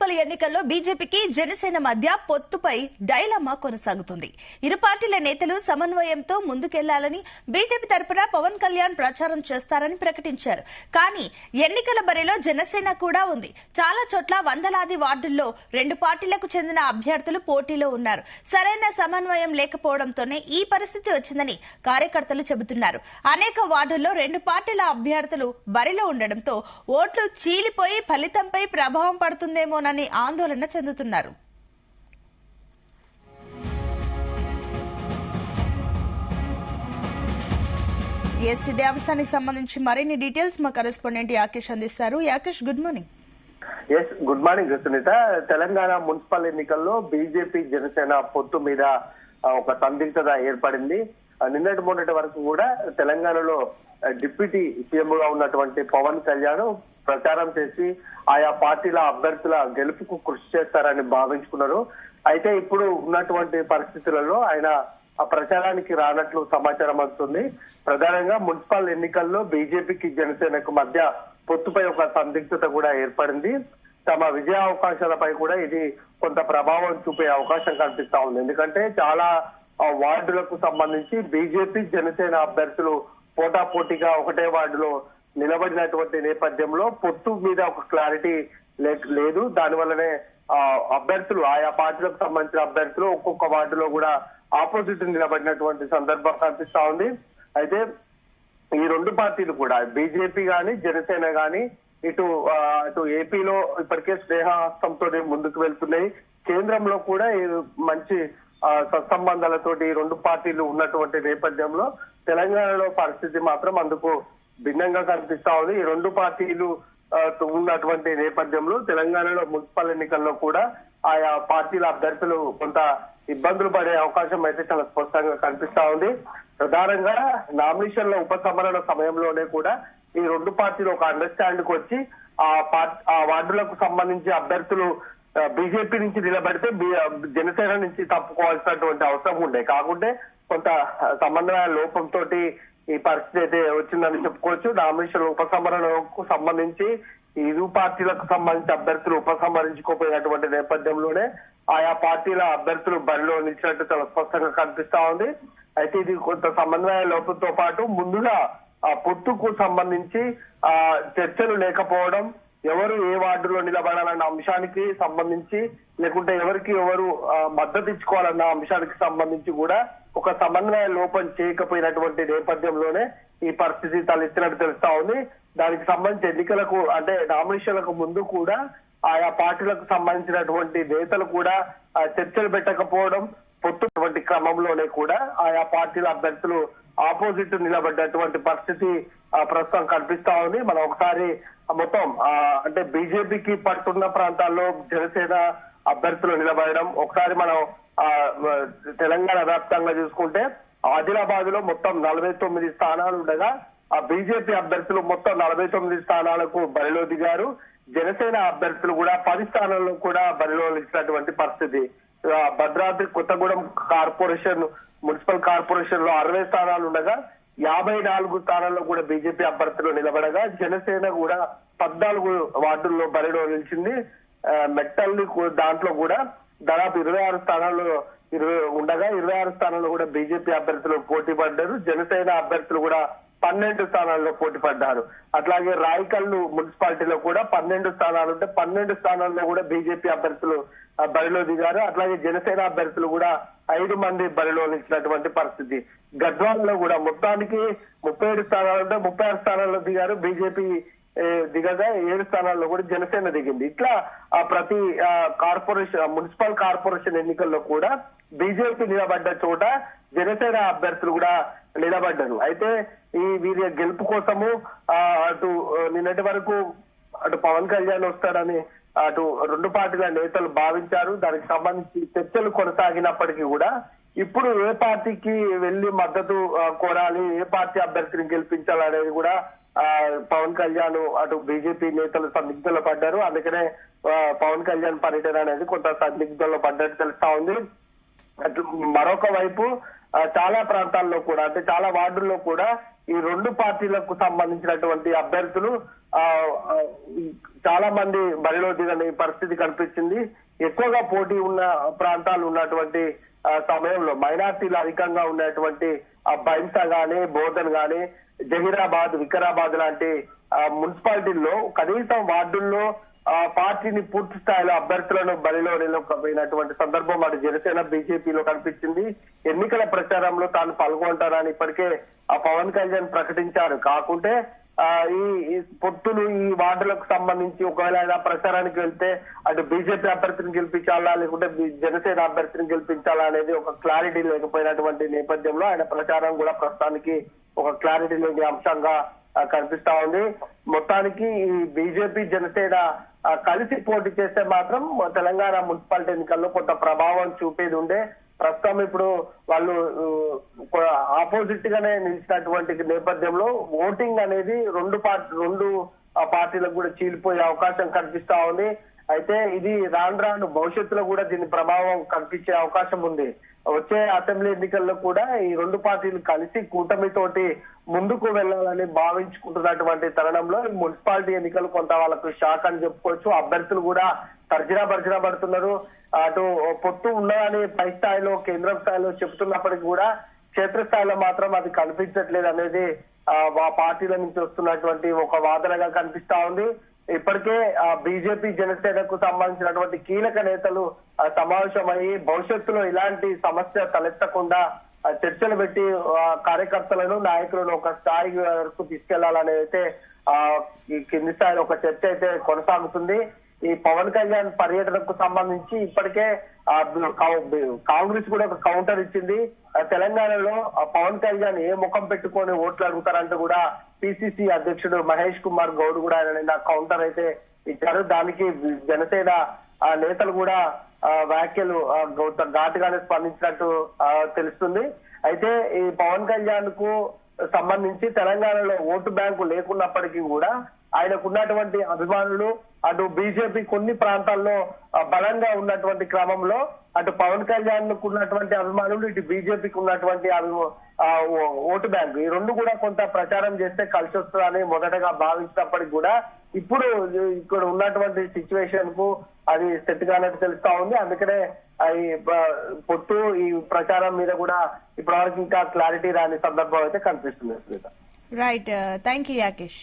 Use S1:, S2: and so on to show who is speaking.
S1: Municipal ఎన్నికల్లో బీజేపీకి జనసేన మధ్య పొత్తుపై డైలమా కొనసాగుతుంది. ఇరు పార్టీల నేతలు సమన్వయంతో ముందుకెళ్లాలని బీజేపీ తరపున పవన్ కళ్యాణ్ ప్రచారం చేస్తారని ప్రకటించారు. కానీ ఎన్నికల బరిలో జనసేన కూడా ఉంది. చాలా చోట్ల వందలాది వార్డుల్లో రెండు పార్టీలకు చెందిన అభ్యర్థులు పోటీలో ఉన్నారు. సరైన సమన్వయం లేకపోవడంతోనే ఈ పరిస్థితి వచ్చిందని కార్యకర్తలు చెబుతున్నారు. అనేక వార్డుల్లో రెండు పార్టీల అభ్యర్థులు బరిలో ఉండడంతో ఓట్లు చీలిపోయి ఫలితంపై ప్రభావం పడుతుందేమోనని ఆందోళన చెందుతున్నారు. ఇదే అంశానికి సంబంధించి మరిన్ని డీటెయిల్స్ మా కరెస్పాండెంట్ యాకేష్ అందిస్తారు. Yakesh, good morning.
S2: Good morning Sunitha. Telangana municipal ఎన్నికల్లో బీజేపీ జనసేన పొత్తు మీద ఒక సందిగ్ధత ఏర్పడింది. నిన్నటి మొన్నటి వరకు కూడా తెలంగాణలో డిప్యూటీ సీఎం గా ఉన్నటువంటి పవన్ కళ్యాణ్ ప్రచారం చేసి ఆయా పార్టీల అభ్యర్థుల గెలుపుకు కృషి చేస్తారని భావించుకున్నారు. అయితే ఇప్పుడు ఉన్నటువంటి పరిస్థితులలో ఆయన ఆ ప్రచారానికి రానట్లు సమాచారం వస్తుంది. ప్రధానంగా మున్సిపల్ ఎన్నికల్లో బీజేపీకి జనసేనకు మధ్య పొత్తుపై ఒక సందిగ్ధత కూడా ఏర్పడింది. తమ విజయ అవకాశాలపై కూడా ఇది కొంత ప్రభావం చూపే అవకాశం కనిపిస్తా ఉంది. ఎందుకంటే చాలా వార్డులకు సంబంధించి బీజేపీ జనసేన అభ్యర్థులు పోటాపోటీగా ఒకటే వార్డులో నిలబడినటువంటి నేపథ్యంలో పొత్తు మీద ఒక క్లారిటీ లేదు. దానివల్లనే అభ్యర్థులు ఆయా పార్టీలకు సంబంధించిన అభ్యర్థులు ఒక్కొక్క వార్డులో కూడా ఆపోజిట్ నిలబడినటువంటి సందర్భం కనిపిస్తా ఉంది. అయితే ఈ రెండు పార్టీలు కూడా బీజేపీ గాని జనసేన గాని అటు ఏపీలో ఇప్పటికే స్నేహహస్తంతో ముందుకు వెళ్తున్నాయి. కేంద్రంలో కూడా మంచి సత్సంబంధాలతోటి రెండు పార్టీలు ఉన్నటువంటి నేపథ్యంలో తెలంగాణలో పరిస్థితి మాత్రం అందుకు భిన్నంగా కనిపిస్తా ఉంది. ఈ రెండు పార్టీలు ఉన్నటువంటి నేపథ్యంలో తెలంగాణలో మున్సిపల్ ఎన్నికల్లో కూడా ఆయా పార్టీల అభ్యర్థులు కొంత ఇబ్బందులు పడే అవకాశం అయితే చాలా స్పష్టంగా కనిపిస్తా ఉంది. ప్రధానంగా నామినేషన్ల ఉపసంహరణ సమయంలోనే కూడా ఈ రెండు పార్టీలు ఒక అండర్స్టాండ్ కు వచ్చి ఆ వార్డులకు సంబంధించి అభ్యర్థులు బీజేపీ నుంచి నిలబడితే జనసేన నుంచి తప్పుకోవాల్సినటువంటి అవసరం ఉండే. కాకుంటే కొంత సమన్వయ లోపంతో ఈ పరిస్థితి అయితే వచ్చిందని చెప్పుకోవచ్చు. నామినేషన్ ఉపసంహరణకు సంబంధించి ఇరు పార్టీలకు సంబంధించి అభ్యర్థులు ఉపసంహరించుకోపోయినటువంటి నేపథ్యంలోనే ఆయా పార్టీల అభ్యర్థులు బరిలో నిలిచినట్టు చాలా స్పష్టంగా కనిపిస్తా ఉంది. అయితే ఇది కొంత సమన్వయ లోపంతో పాటు ముందుగా పొత్తుకు సంబంధించి చర్చలు లేకపోవడం, ఎవరు ఏ వార్డులో నిలబడాలన్న అంశానికి సంబంధించి లేకుంటే ఎవరికి ఎవరు మద్దతు ఇచ్చుకోవాలన్న అంశానికి సంబంధించి కూడా ఒక సమన్వయ లోపం చేయకపోయినటువంటి నేపథ్యంలోనే ఈ పరిస్థితి తలెత్తినట్టు తెలుస్తా ఉంది. దానికి సంబంధించి ఎన్నికలకు అంటే నామినేషన్లకు ముందు కూడా ఆయా పార్టీలకు సంబంధించినటువంటి నేతలు కూడా చర్చలు పెట్టకపోవడం, పొత్తుటువంటి క్రమంలోనే కూడా ఆయా పార్టీల అభ్యర్థులు ఆపోజిట్ నిలబడ్డటువంటి పరిస్థితి ప్రస్తుతం కనిపిస్తా ఉంది. మనం ఒకసారి మొత్తం అంటే బీజేపీకి పట్టున్న ప్రాంతాల్లో జనసేన అభ్యర్థులు నిలబడడం, ఒకసారి మనం తెలంగాణ వ్యాప్తంగా చూసుకుంటే ఆదిలాబాద్ లో మొత్తం 49 స్థానాలు ఉండగా ఆ బీజేపీ అభ్యర్థులు మొత్తం 49 స్థానాలకు బరిలో దిగారు. జనసేన అభ్యర్థులు కూడా 10 స్థానాల్లో కూడా బరిలో నిలిచినటువంటి పరిస్థితి. Bhadradri Kothagudem corporation municipal corporation లో 60 స్థానాలు ఉండగా 54 స్థానాల్లో కూడా బీజేపీ అభ్యర్థులు నిలబడగా జనసేన కూడా 14 వార్డుల్లో బరిలో నిలిచింది. మెట్టల్లి దాంట్లో కూడా దాదాపు 26 స్థానాల్లో ఉండగా 26 స్థానాల్లో కూడా బీజేపీ అభ్యర్థులు పోటీ పడ్డారు. జనసేన అభ్యర్థులు కూడా 12 స్థానాల్లో పోటీ పడ్డారు. అట్లాగే రాయకల్లు మున్సిపాలిటీలో కూడా 12 స్థానాలు ఉంటే 12 స్థానాల్లో కూడా బీజేపీ అభ్యర్థులు బరిలో దిగారు. అట్లాగే జనసేన అభ్యర్థులు కూడా 5 మంది బరిలో నిలిచినటువంటి పరిస్థితి. గద్వాలలో కూడా మొత్తానికి 37 స్థానాలు ఉంటే 36 స్థానాల్లో దిగారు బీజేపీ దిగగా 7 స్థానాల్లో కూడా జనసేన దిగింది. ఇట్లా ప్రతి కార్పొరేషన్ మున్సిపల్ కార్పొరేషన్ ఎన్నికల్లో కూడా బీజేపీ నిలబడ్డ చోట జనసేన అభ్యర్థులు కూడా నిలబడ్డారు. అయితే ఈ వీరి గెలుపు కోసము అటు నిన్నటి వరకు అటు పవన్ కళ్యాణ్ వస్తాడని అటు రెండు పార్టీల నేతలు భావించారు. దానికి సంబంధించి చర్చలు కొనసాగినప్పటికీ కూడా ఇప్పుడు ఏ పార్టీకి వెళ్లి మద్దతు కోరాలి, ఏ పార్టీ అభ్యర్థిని గెలిపించాలనేది కూడా పవన్ కళ్యాణ్ అటు బీజేపీ నేతలు సందిగ్ధంలో పడ్డారు. అందుకనే పవన్ కళ్యాణ్ పర్యటన అనేది కొంత సందిగ్ధంలో పడ్డట్టు తెలుస్తా ఉంది. అటు మరొక వైపు చాలా ప్రాంతాల్లో కూడా అంటే చాలా వార్డుల్లో కూడా ఈ రెండు పార్టీలకు సంబంధించినటువంటి అభ్యర్థులు చాలా మంది బరిలో దిగని పరిస్థితి కనిపించింది. ఎక్కువగా పోటీ ఉన్న ప్రాంతాలు ఉన్నటువంటి సమయంలో మైనార్టీలు అధికంగా ఉన్నటువంటి బైంసా గాని, బోధన్ గాని, జహీరాబాద్, వికారాబాద్ లాంటి మున్సిపాలిటీల్లో కనీసం వార్డుల్లో పార్టీని పూర్తి స్థాయిలో అభ్యర్థులను బరిలో నిలబడినటువంటి సందర్భం అటు జనసేన బీజేపీలో కనిపించింది. ఎన్నికల ప్రచారంలో తాను పాల్గొంటానని ఇప్పటికే పవన్ కళ్యాణ్ ప్రకటించారు. కాకుంటే ఈ పొత్తులు ఈ వార్డులకు సంబంధించి ఒకవేళ ఆయన ప్రచారానికి వెళ్తే అటు బీజేపీ అభ్యర్థిని గెలిపించాలా లేకుంటే జనసేన అభ్యర్థిని గెలిపించాలా అనేది ఒక క్లారిటీ లేకపోయినటువంటి నేపథ్యంలో ఆయన ప్రచారం కూడా ప్రస్తుతానికి ఒక క్లారిటీ లేని అంశంగా కనిపిస్తా ఉంది. మొత్తానికి ఈ బీజేపీ జనసేన కలిసి పోటీ చేస్తే మాత్రం తెలంగాణ మున్సిపాలిటీ ఎన్నికల్లో కొంత ప్రభావం చూపేది ఉండే. ప్రస్తుతం ఇప్పుడు వాళ్ళు ఆపోజిట్ గానే నిలిచినటువంటి నేపథ్యంలో ఓటింగ్ అనేది రెండు పార్టీలకు కూడా చీలిపోయే అవకాశం కనిపిస్తా ఉంది. అయితే ఇది రాను రాను భవిష్యత్తులో కూడా దీని ప్రభావం కనిపించే అవకాశం ఉంది. వచ్చే అసెంబ్లీ ఎన్నికల్లో కూడా ఈ రెండు పార్టీలు కలిసి కూటమితోటి ముందుకు వెళ్లాలని భావించుకుంటున్నటువంటి తరుణంలో ఈ మున్సిపాలిటీ ఎన్నికలు కొంత వాళ్ళకు షాక్ అని చెప్పుకోవచ్చు. అభ్యర్థులు కూడా తర్జనా పడుతున్నారు. అటు పొత్తు ఉన్నదని పై స్థాయిలో కేంద్ర స్థాయిలో చెబుతున్నప్పటికీ కూడా క్షేత్రస్థాయిలో మాత్రం అది కనిపించట్లేదు అనేది ఆ పార్టీల నుంచి వస్తున్నటువంటి ఒక వాదనగా కనిపిస్తా ఉంది. ఇప్పటికే బీజేపీ జనసేనకు సంబంధించినటువంటి కీలక నేతలు సమావేశమయ్యి భవిష్యత్తులో ఇలాంటి సమస్య తలెత్తకుండా చర్చలు పెట్టి కార్యకర్తలను నాయకులను ఒక స్థాయి వరకు తీసుకెళ్లాలని అయితే ఈ కింది స్థాయిలో ఒక చర్చ అయితే కొనసాగుతుంది. ఈ పవన్ కళ్యాణ్ పర్యటనకు సంబంధించి ఇప్పటికే కాంగ్రెస్ కూడా ఒక కౌంటర్ ఇచ్చింది. తెలంగాణలో పవన్ కళ్యాణ్ ఏ ముఖం పెట్టుకొని ఓట్లు అడుగుతారంటూ కూడా పిసిసి అధ్యక్షుడు మహేష్ కుమార్ గౌడ్ కూడా ఆయన కౌంటర్ అయితే ఇచ్చారు. దానికి జనసేన నేతలు కూడా వ్యాఖ్యలు ఘాటుగానే స్పందించినట్టు తెలుస్తుంది. అయితే ఈ పవన్ కళ్యాణ్ కు సంబంధించి తెలంగాణలో ఓటు బ్యాంకు లేకున్నప్పటికీ కూడా ఆయనకున్నటువంటి అభిమానులు అటు బీజేపీ కొన్ని ప్రాంతాల్లో బలంగా ఉన్నటువంటి క్రమంలో అటు పవన్ కళ్యాణ్ కు ఉన్నటువంటి అభిమానులు ఇటు బీజేపీకి ఉన్నటువంటి ఓటు బ్యాంకు ఈ రెండు కూడా కొంత ప్రచారం చేస్తే కలిసి వస్తుందని మొదటగా భావించినప్పటికీ కూడా ఇప్పుడు ఇక్కడ ఉన్నటువంటి సిచ్యువేషన్ కు అది సెట్ కానట్టు తెలుస్తా ఉంది. అందుకనే ఈ పొత్తు ఈ ప్రచారం మీద కూడా ఇప్పటివరకు ఇంకా క్లారిటీ రాని సందర్భం అయితే కనిపిస్తుంది.
S1: Right, thank you Yakesh.